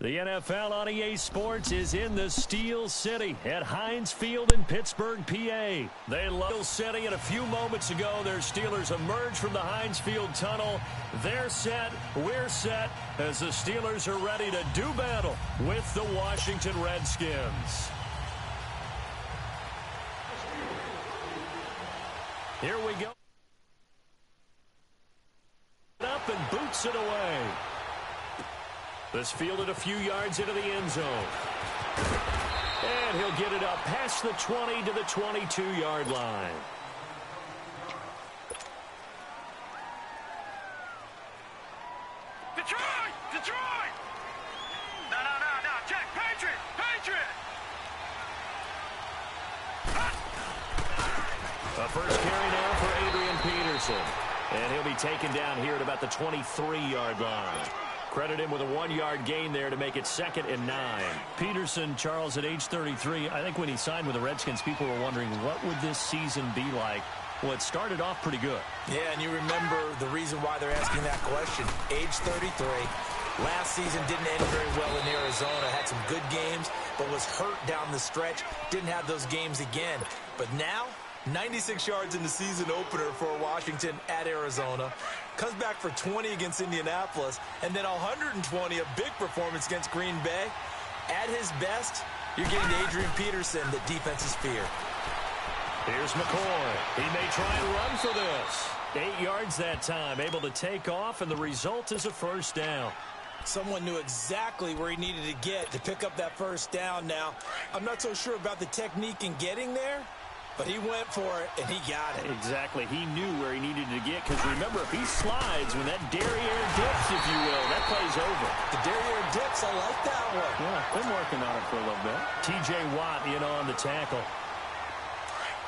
The NFL on EA Sports is in the Steel City at Heinz Field in Pittsburgh, PA. They love City, and a few moments ago, their Steelers emerged from the Heinz Field tunnel. They're set, we're set, as the Steelers are ready to do battle with the Washington Redskins. Here we go. Up and boots it away. This fielded a few yards into the end zone. And he'll get it up past the 20 to the 22-yard line. Detroit! Detroit! No, check. Patriot! A first carry now for Adrian Peterson. And he'll be taken down here at about the 23-yard line. Credit him with a 1-yard gain there to make it 2nd and 9. Peterson, Charles, at age 33, I think when he signed with the Redskins, people were wondering what would this season be like. Well, it started off pretty good. Yeah, and you remember the reason why they're asking that question. Age 33. Last season didn't end very well in Arizona. Had some good games, but was hurt down the stretch. Didn't have those games again. But now, 96 yards in the season opener for Washington at Arizona. Comes back for 20 against Indianapolis, and then 120, a big performance against Green Bay. At his best, you're getting to Adrian Peterson, the defense's fear. Here's McCoy. He may try and run for this. 8 yards that time, able to take off, and the result is a first down. Someone knew exactly where he needed to get to pick up that first down. Now, I'm not so sure about the technique in getting there, but he went for it, and he got it. Exactly. He knew where he needed to get, because remember, if he slides when that derriere dips, if you will, that play's over. The derriere dips, I like that one. Yeah, been working on it for a little bit. T.J. Watt in on the tackle.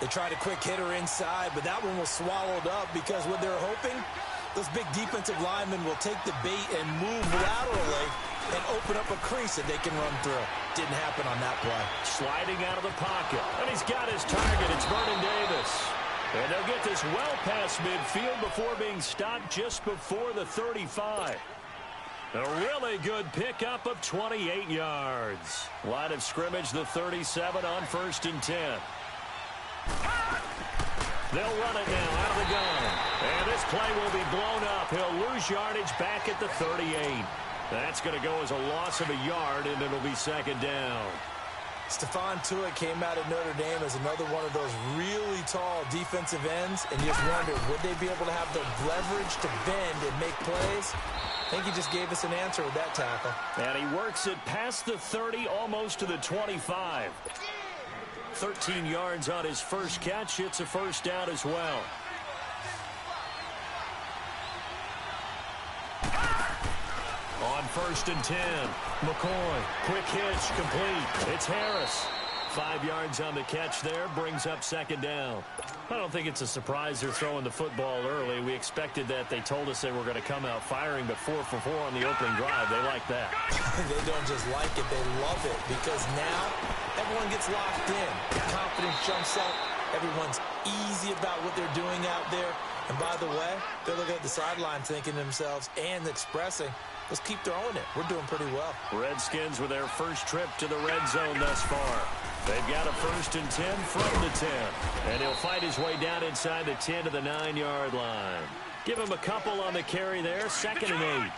They tried a quick hitter inside, but that one was swallowed up because what they're hoping, those big defensive linemen will take the bait and move laterally and open up a crease that they can run through. Didn't happen on that play. Sliding out of the pocket. And he's got his target. It's Vernon Davis. And they'll get this well past midfield before being stopped just before the 35. A really good pickup of 28 yards. Line of scrimmage, the 37 on 1st and 10. They'll run it now out of the gun. And this play will be blown up. He'll lose yardage back at the 38. That's going to go as a loss of a yard, and it'll be 2nd down. Stephon Tuitt came out of Notre Dame as another one of those really tall defensive ends, and you just wonder, would they be able to have the leverage to bend and make plays? I think he just gave us an answer with that tackle. And he works it past the 30, almost to the 25. 13 yards on his first catch. It's a first down as well. On 1st and 10, McCoy, quick hitch, complete. It's Harris. 5 yards on the catch there, brings up 2nd down. I don't think it's a surprise they're throwing the football early. We expected that. They told us they were going to come out firing, but 4 for 4 on the opening drive. They like that. They don't just like it, they love it, because now everyone gets locked in. Confidence jumps up. Everyone's easy about what they're doing out there. And by the way, they're looking at the sideline thinking to themselves and expressing, let's keep throwing it. We're doing pretty well. Redskins with their first trip to the red zone thus far. They've got a 1st and 10 from the 10. And he'll fight his way down inside the 10 to the 9-yard line. Give him a couple on the carry there. 2nd and 8.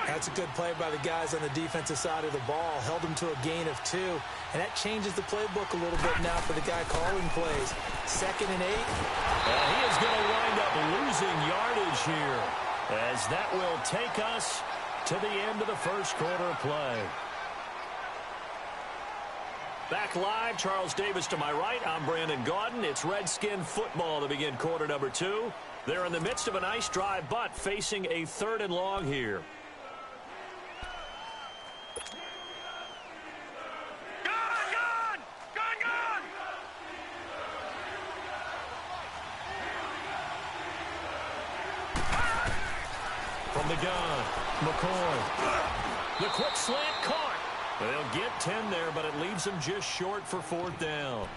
That's a good play by the guys on the defensive side of the ball. Held him to a gain of 2. And that changes the playbook a little bit now for the guy calling plays. 2nd and 8. He is going to wind up losing yardage here, as that will take us to the end of the first quarter play. Back live, Charles Davis to my right. I'm Brandon Gaudin. It's Redskin football to begin quarter number 2. They're in the midst of a nice drive, but facing a 3rd and long here. Gun! From the gun, McCoy. The quick slant caught. They'll get 10 there, but it leaves them just short for 4th down.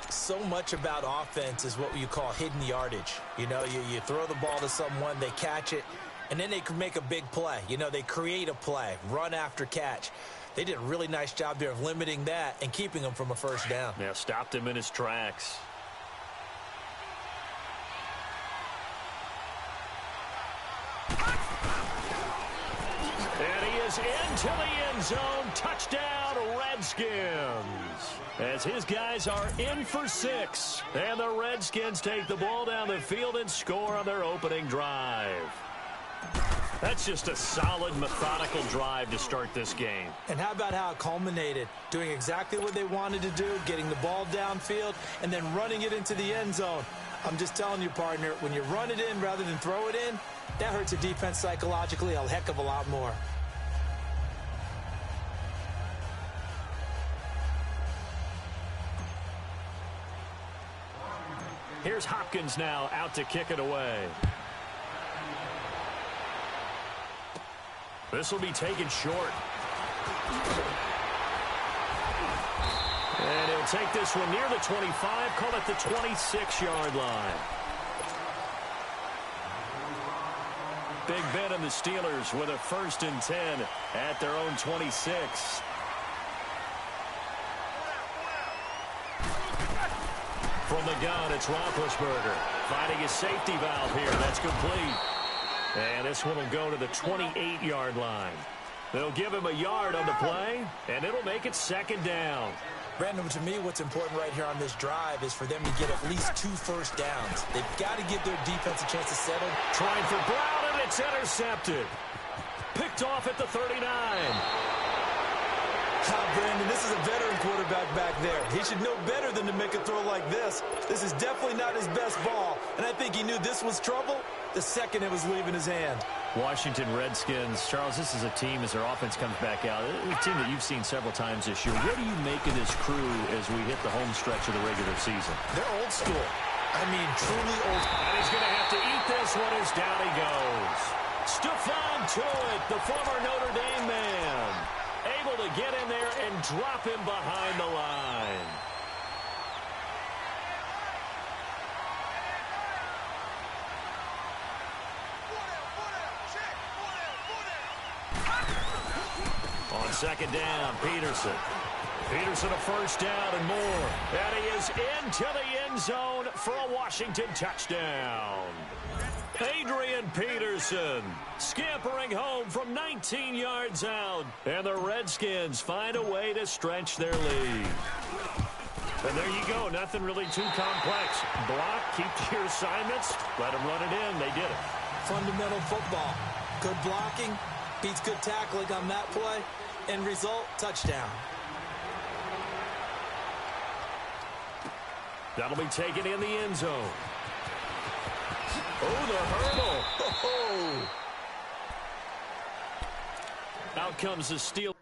So much about offense is what you call hidden yardage. You know, you throw the ball to someone, they catch it, And then they can make a big play. You know, they create a play, run after catch. They did a really nice job there of limiting that and keeping him from a first down. Yeah, stopped him in his tracks. And he is into the end zone. Touchdown, Redskins. As his guys are in for 6. And the Redskins take the ball down the field and score on their opening drive. That's just a solid, methodical drive to start this game. And how about how it culminated? Doing exactly what they wanted to do, getting the ball downfield, and then running it into the end zone. I'm just telling you, partner, when you run it in rather than throw it in, that hurts a defense psychologically a heck of a lot more. Here's Hopkins now out to kick it away. This will be taken short. And he'll take this one near the 25, call it the 26-yard line. Big Ben and the Steelers with a 1st and 10 at their own 26. From the gun, it's Roethlisberger finding his safety valve here. That's complete. And this one will go to the 28-yard line. They'll give him a yard on the play, and it'll make it 2nd down. Brandon, to me, what's important right here on this drive is for them to get at least 2 first downs. They've got to give their defense a chance to settle. Trying for Brown, and it's intercepted. Picked off at the 39. Brandon, this is a veteran quarterback back there. He should know better than to make a throw like this. This is definitely not his best ball, and I think he knew this was trouble the second it was leaving his hand. Washington Redskins. Charles, this is a team as their offense comes back out. A team that you've seen several times this year. What do you make of this crew as we hit the home stretch of the regular season? They're old school. I mean, truly old school. And he's going to have to eat this one as down he goes. Stephon Tuitt, the former Notre Dame man, able to get in there and drop him behind the line. On 2nd down, Peterson. Peterson a 1st down and more. And he is into the end zone for a Washington touchdown. Adrian Peterson scampering home from 19 yards out. And the Redskins find a way to stretch their lead. And there you go. Nothing really too complex. Block, keep to your assignments, let them run it in. They did it. Fundamental football. Good blocking beats good tackling on that play. End result, touchdown. That'll be taken in the end zone. Oh, the hurdle. Oh. Out comes the steal.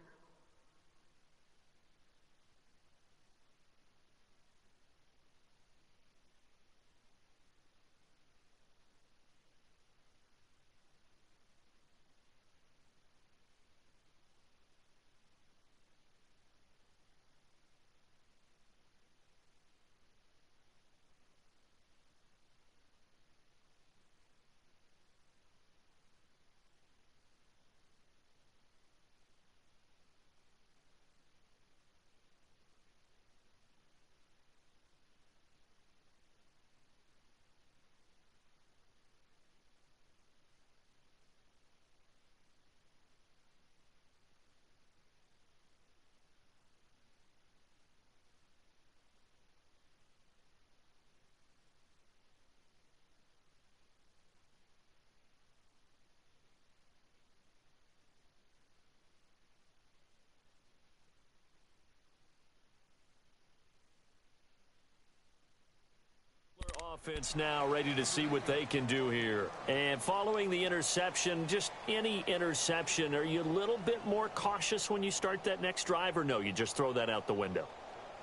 Offense now ready to see what they can do here. And following the interception, just any interception, are you a little bit more cautious when you start that next drive, or no, you just throw that out the window?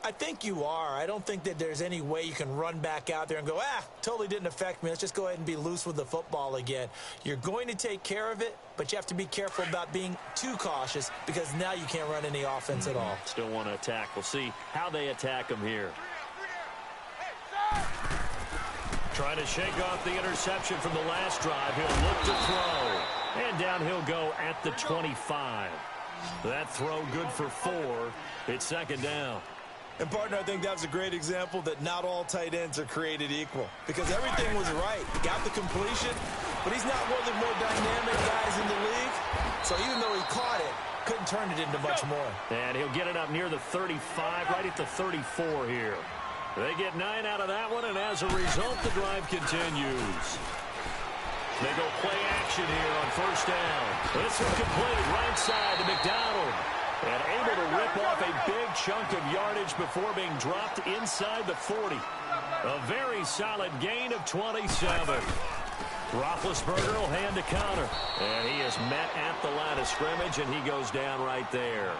I think you are. I don't think that there's any way you can run back out there and go, totally didn't affect me. Let's just go ahead and be loose with the football again. You're going to take care of it, but you have to be careful about being too cautious because now you can't run any offense at all. Still want to attack. We'll see how they attack them here. Trying to shake off the interception from the last drive. He'll look to throw. And down he'll go at the 25. That throw good for 4. It's second down. And, partner, I think that's a great example that not all tight ends are created equal. Because everything was right. Got the completion, but he's not one of the more dynamic guys in the league. So even though he caught it, couldn't turn it into much more. And he'll get it up near the 35, right at the 34 here. They get 9 out of that one, and as a result, the drive continues. They go play action here on first down. This one complete, right side to McDonald. And able to rip off a big chunk of yardage before being dropped inside the 40. A very solid gain of 27. Roethlisberger will hand a counter. And he is met at the line of scrimmage, and he goes down right there.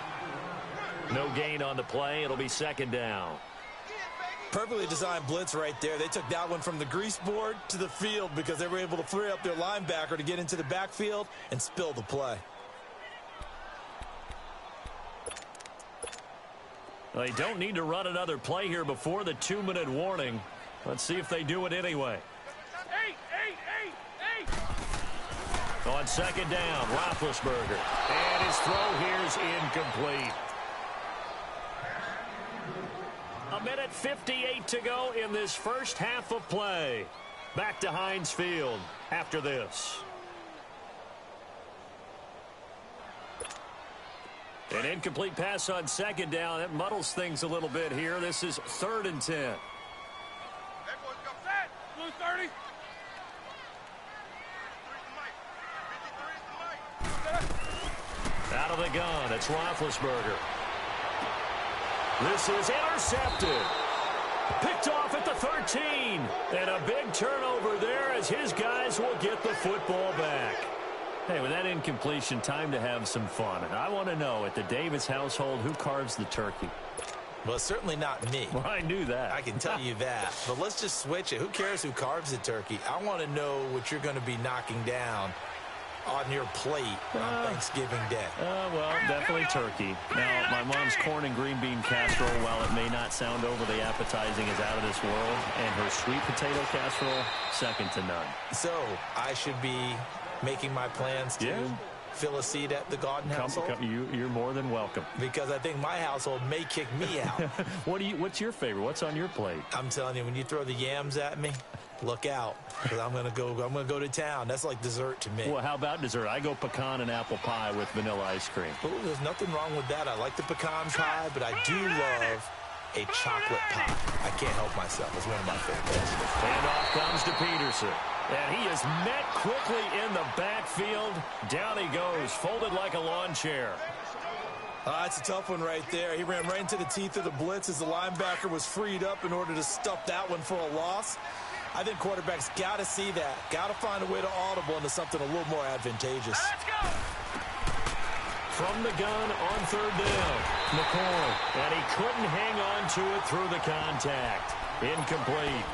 No gain on the play. It'll be second down. Perfectly designed blitz right there. They took that one from the grease board to the field because they were able to free up their linebacker to get into the backfield and spill the play. They don't need to run another play here before the 2-minute warning. Let's see if they do it anyway. On second down, Roethlisberger. And his throw here is incomplete. 1:58 to go in this first half of play. Back to Heinz Field after this. An incomplete pass on second down. That muddles things a little bit here. This is 3rd and 10. Everyone go set. Blue 30. Out of the gun, it's Roethlisberger. This is intercepted. Picked off at the 13. And a big turnover there as his guys will get the football back. Hey, with that incompletion, time to have some fun. And I want to know, at the Davis household, who carves the turkey? Well, certainly not me. Well, I knew that. I can tell you that. But let's just switch it. Who cares who carves the turkey? I want to know what you're going to be knocking down on your plate on Thanksgiving Day. Well, definitely turkey. Now, my mom's corn and green bean casserole, while it may not sound overly appetizing, is out of this world. And her sweet potato casserole, second to none. So, I should be making my plans to fill a seat at the Garden household? You're more than welcome. Because I think my household may kick me out. What's your favorite? What's on your plate? I'm telling you, when you throw the yams at me, look out, because I'm gonna go to town. That's like dessert to me. Well, how about dessert? I go pecan and apple pie with vanilla ice cream. Ooh, there's nothing wrong with that. I like the pecan pie, but I do love a chocolate pie. I can't help myself. It's one of my favorites. And off comes to Peterson. And he is met quickly in the backfield. Down he goes, folded like a lawn chair. That's a tough one right there. He ran right into the teeth of the blitz as the linebacker was freed up in order to stuff that one for a loss. I think quarterbacks got to see that. Got to find a way to audible into something a little more advantageous. Let's go. From the gun on third down, McCoy. And he couldn't hang on to it through the contact. Incomplete.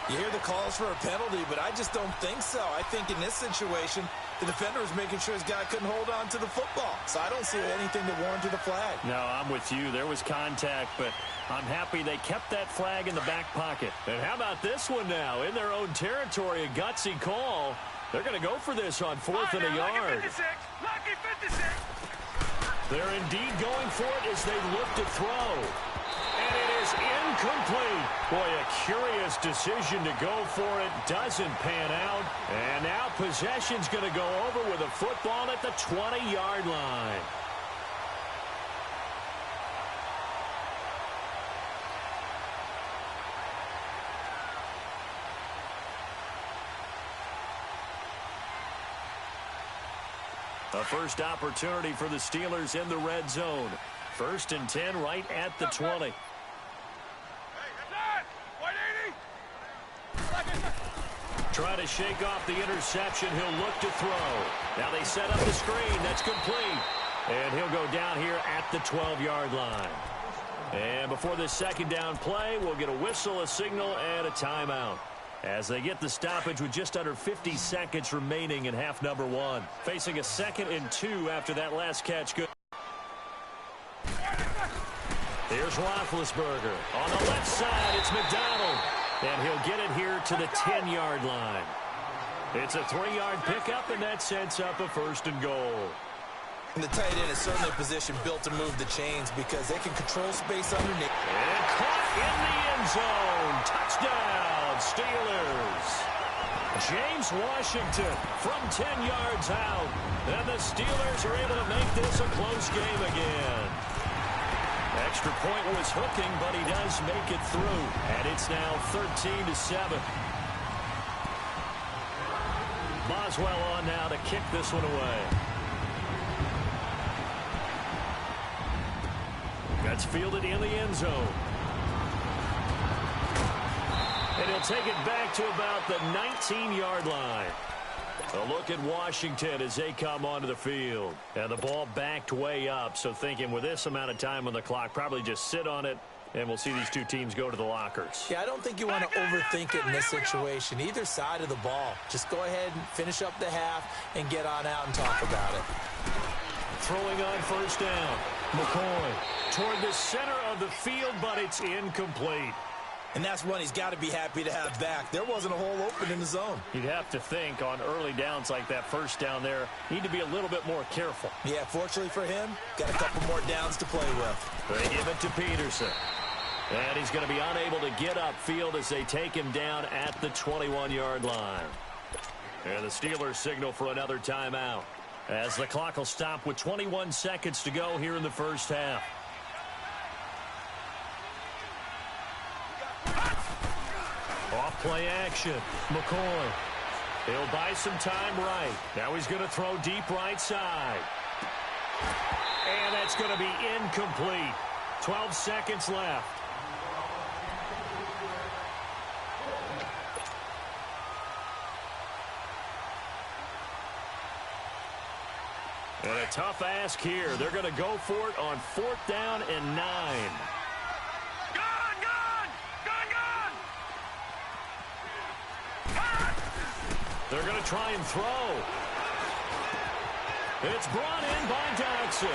You hear the calls for a penalty, but I just don't think so. I think in this situation, the defender was making sure his guy couldn't hold on to the football. So I don't see anything that warranted a flag. No, I'm with you. There was contact, but I'm happy they kept that flag in the back pocket. And how about this one now? In their own territory, a gutsy call. They're going to go for this on 4th and a yard. Lucky 56. They're indeed going for it as they look to throw. And it is incomplete. Boy, a curious decision to go for it. Doesn't pan out. And now possession's going to go over with a football at the 20-yard line. A first opportunity for the Steelers in the red zone. 1st and 10 right at the 20. Try to shake off the interception. He'll look to throw. Now they set up the screen. That's complete. And he'll go down here at the 12-yard line. And before this second down play, we'll get a whistle, a signal, and a timeout. As they get the stoppage with just under 50 seconds remaining in half number 1. Facing a 2nd and 2 after that last catch. Good. Here's Roethlisberger. On the left side, it's McDonald. And he'll get it here to the 10-yard line. It's a 3-yard pickup, and that sets up a 1st and goal. And the tight end is certainly a position built to move the chains because they can control space underneath. And caught in the end zone. Touchdown, Steelers. James Washington from 10 yards out. And the Steelers are able to make this a close game again. Extra point was hooking, but he does make it through. And it's now 13-7. Boswell on now to kick this one away. That's fielded in the end zone. And he'll take it back to about the 19-yard line. A look at Washington as they come onto the field. And the ball backed way up, so thinking with this amount of time on the clock, probably just sit on it, and we'll see these two teams go to the lockers. Yeah, I don't think you want to overthink it in this situation. Either side of the ball. Just go ahead and finish up the half and get on out and talk about it. Throwing on 1st down. McCoy toward the center of the field, but it's incomplete. And that's one he's got to be happy to have back. There wasn't a hole open in the zone. You'd have to think on early downs like that 1st down there, need to be a little bit more careful. Yeah, fortunately for him, got a couple more downs to play with. They give it to Peterson. And he's going to be unable to get upfield as they take him down at the 21-yard line. And the Steelers signal for another timeout, as the clock will stop with 21 seconds to go here in the 1st half. Off play action. McCoy. He'll buy some time right. Now he's going to throw deep right side. And that's going to be incomplete. 12 seconds left. And a tough ask here. They're going to go for it on 4th down and 9. They're going to try and throw. It's brought in by Dodson.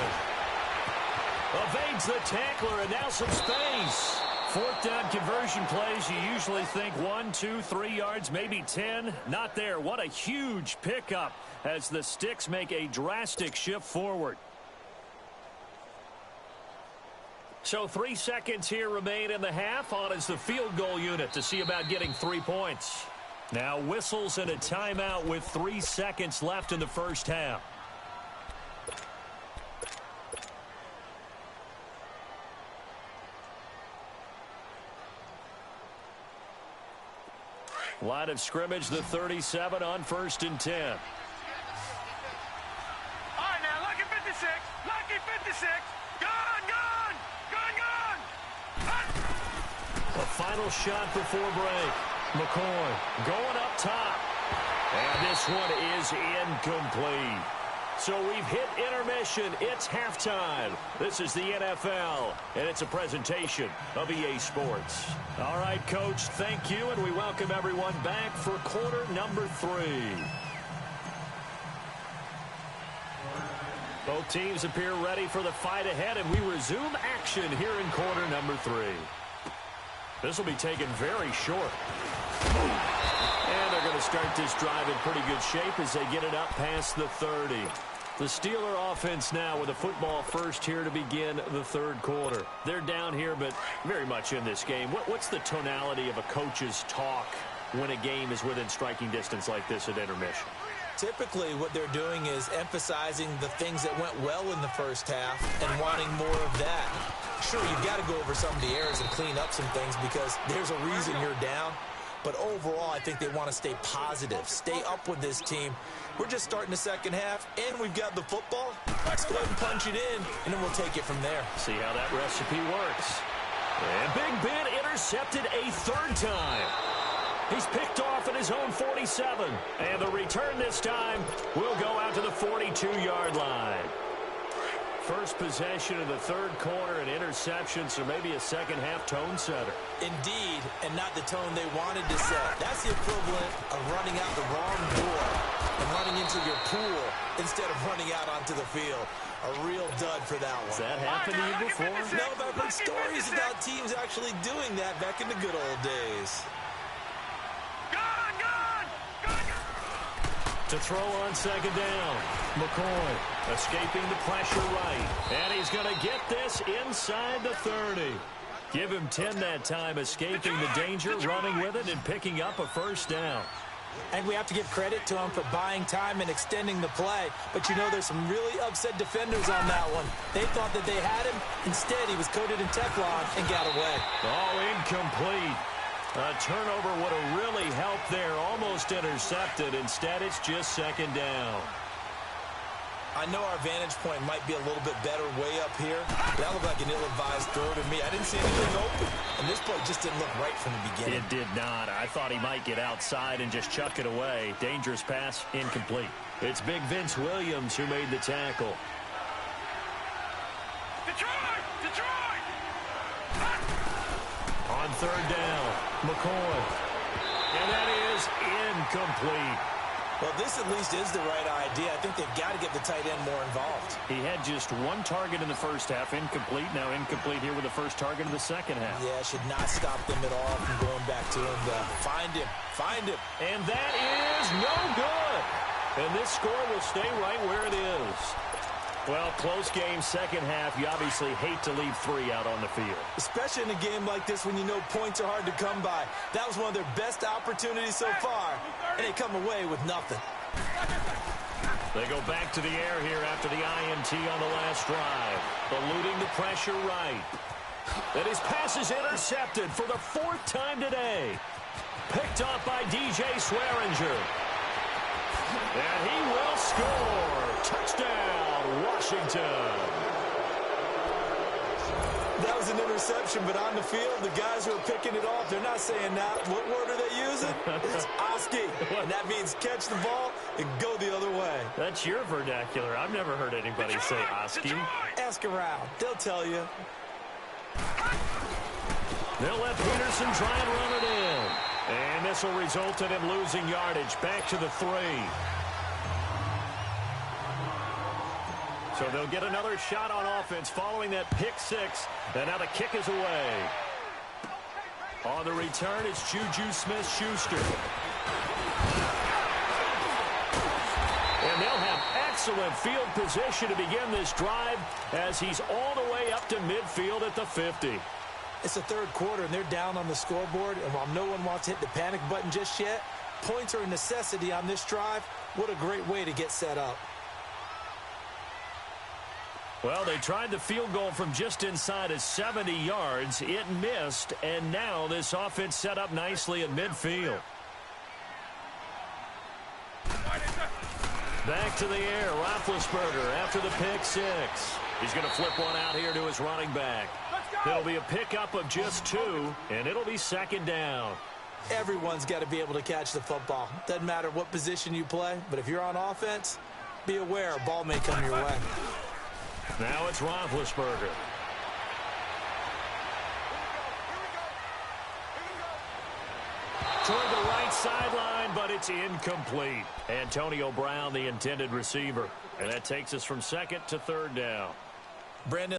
Evades the tackler, and now some space. 4th down conversion plays, you usually think 1, 2, 3 yards, maybe 10. Not there. What a huge pickup as the Sticks make a drastic shift forward. So 3 seconds here remain in the half. On is the field goal unit to see about getting 3 points. Now whistles and a timeout with 3 seconds left in the 1st half. Line of scrimmage, the 37 on 1st and 10. All right, now, lucky 56. Lucky 56. Gun! A final shot before break. McCoy going up top. And this one is incomplete. So we've hit intermission. It's halftime. This is the NFL, and it's a presentation of EA Sports. All right, Coach, thank you, and we welcome everyone back for quarter number 3. Both teams appear ready for the fight ahead, and we resume action here in quarter number 3. This will be taken very short. And they're going to start this drive in pretty good shape as they get it up past the 30. The Steeler offense now with a football first here to begin the 3rd quarter. They're down here, but very much in this game. What's the tonality of a coach's talk when a game is within striking distance like this at intermission? Typically, what they're doing is emphasizing the things that went well in the 1st half and wanting more of that. Sure, you've got to go over some of the errors and clean up some things because there's a reason you're down. But overall, I think they want to stay positive, stay up with this team. We're just starting the 2nd half, and we've got the football. Let's go ahead and punch it in, and then we'll take it from there. See how that recipe works. And Big Ben intercepted a 3rd time. He's picked off at his own 47. And the return this time will go out to the 42-yard line. First possession of the 3rd quarter and interception, so maybe a 2nd half tone setter. Indeed, and not the tone they wanted to set. That's the equivalent of running out the wrong door and running into your pool instead of running out onto the field. A real dud for that one. Has that happened to you before? No, but I've heard stories about teams actually doing that back in the good old days. To throw on second down. McCoy escaping the pressure right. And he's going to get this inside the 30. Give him 10 that time, escaping the danger, running with it, and picking up a first down. And we have to give credit to him for buying time and extending the play. But, you know, there's some really upset defenders on that one. They thought that they had him. Instead, he was coated in Teflon and got away. Oh, incomplete. A turnover would have really helped there. Almost intercepted. Instead, it's just second down. I know our vantage point might be a little bit better way up here. That looked like an ill-advised throw to me. I didn't see anything open. And this play just didn't look right from the beginning. It did not. I thought he might get outside and just chuck it away. Dangerous pass, incomplete. It's big Vince Williams who made the tackle. Detroit! Detroit! On third down, McCoy. And that is incomplete. Well, this at least is the right idea. I think they've got to get the tight end more involved. He had just one target in the first half, incomplete. Now incomplete here with the first target in the second half. Yeah, should not stop them at all from going back to him. Find him. Find him. And that is no good. And this score will stay right where it is. Well, close game, second half. You obviously hate to leave 3 out on the field. Especially in a game like this when you know points are hard to come by. That was one of their best opportunities so far, and they come away with nothing. They go back to the air here after the INT on the last drive. Eluding the pressure right. And his pass is intercepted for the 4th time today. Picked off by DJ Swearinger. And he will score. Touchdown, Washington. That was an interception, but on the field, the guys who are picking it off, they're not saying that. What word are they using? It's Oski, and that means catch the ball and go the other way. That's your vernacular. I've never heard anybody say Oski. Ask around. They'll tell you. They'll let Peterson try and run it in. And this will result in him losing yardage. Back to the 3. So they'll get another shot on offense following that pick 6. And now the kick is away. On the return, it's Juju Smith-Schuster. And they'll have excellent field position to begin this drive as he's all the way up to midfield at the 50. It's the third quarter, and they're down on the scoreboard. And while no one wants to hit the panic button just yet, points are a necessity on this drive. What a great way to get set up. Well, they tried the field goal from just inside of 70 yards. It missed, and now this offense set up nicely at midfield. Back to the air, Roethlisberger after the pick 6. He's going to flip one out here to his running back. It'll be a pickup of just 2, and it'll be second down. Everyone's got to be able to catch the football. Doesn't matter what position you play, but if you're on offense, be aware a ball may come your way. Now it's Roethlisberger. Toward the right sideline, but it's incomplete. Antonio Brown, the intended receiver. And that takes us from second to third down. Brandon.